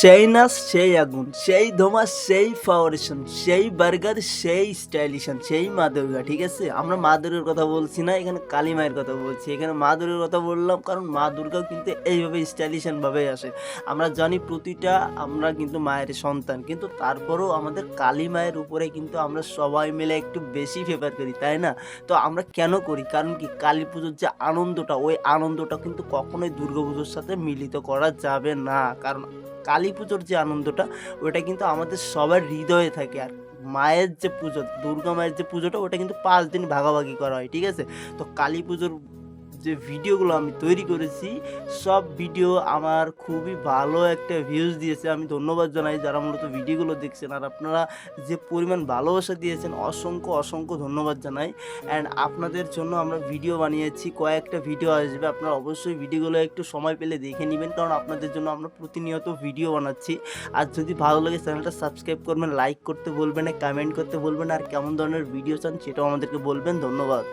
সেই নাচ সেই আগুন, সেই ধোঁয়া সেই ফাউন্ডেশন, সেই বার্গার সেই স্টাইলিশন, সেই মা দুর্গা। ঠিক আছে, আমরা মা দুর্গার কথা বলছি না, এখানে কালী মায়ের কথা বলছি। এখানে মা দুর্গার কথা বললাম কারণ মা দুর্গাও কিন্তু এইভাবে স্টাইলিশন ভাবে আসে। আমরা জানি প্রতিটা আমরা কিন্তু মায়ের সন্তান, কিন্তু তারপরেও আমাদের কালী মায়ের উপরে কিন্তু আমরা সবাই মিলে একটু বেশি ফেভার করি, তাই না? তো আমরা কেন করি? কারণ কি, কালী পুজোর যে আনন্দটা, ওই আনন্দটা কিন্তু কখনোই দুর্গাপুজোর সাথে মিলিত করা যাবে না। কারণ কালী পুজোর যে আনন্দটা, ওটা কিন্তু আমাদের সবার হৃদয়ে থাকে। আর মায়ের যে পুজো, দুর্গা মায়ের যে পুজোটা, ওটা কিন্তু ৫ দিন ভাগাভাগি করা হয়। ঠিক আছে? তো কালী পুজোর যে ভিডিওগুলো আমি তৈরি করেছি, সব ভিডিও আমার খুবই ভালো একটা ভিউজ দিয়েছে। আমি ধন্যবাদ জানাই যারা মূলত ভিডিওগুলো দেখছেন। আর আপনারা যে পরিমাণ ভালোবাসা দিয়েছেন, অসংখ্য, অসংখ্য ধন্যবাদ জানাই। অ্যান্ড আপনাদের জন্য আমরা ভিডিও বানিয়েছি, কয়েকটা ভিডিও আসবে। আপনারা অবশ্যই ভিডিওগুলো একটু সময় পেলে দেখে নিবেন, কারণ আপনাদের জন্য আমরা প্রতিনিয়ত ভিডিও বানাচ্ছি। আর যদি ভালো লাগে চ্যানেলটা সাবস্ক্রাইব করবেন, লাইক করতে বলবেন না, কমেন্ট করতে বলবেন না, আর কেমন ধরনের ভিডিও চান সেটাও আমাদেরকে বলবেন। ধন্যবাদ।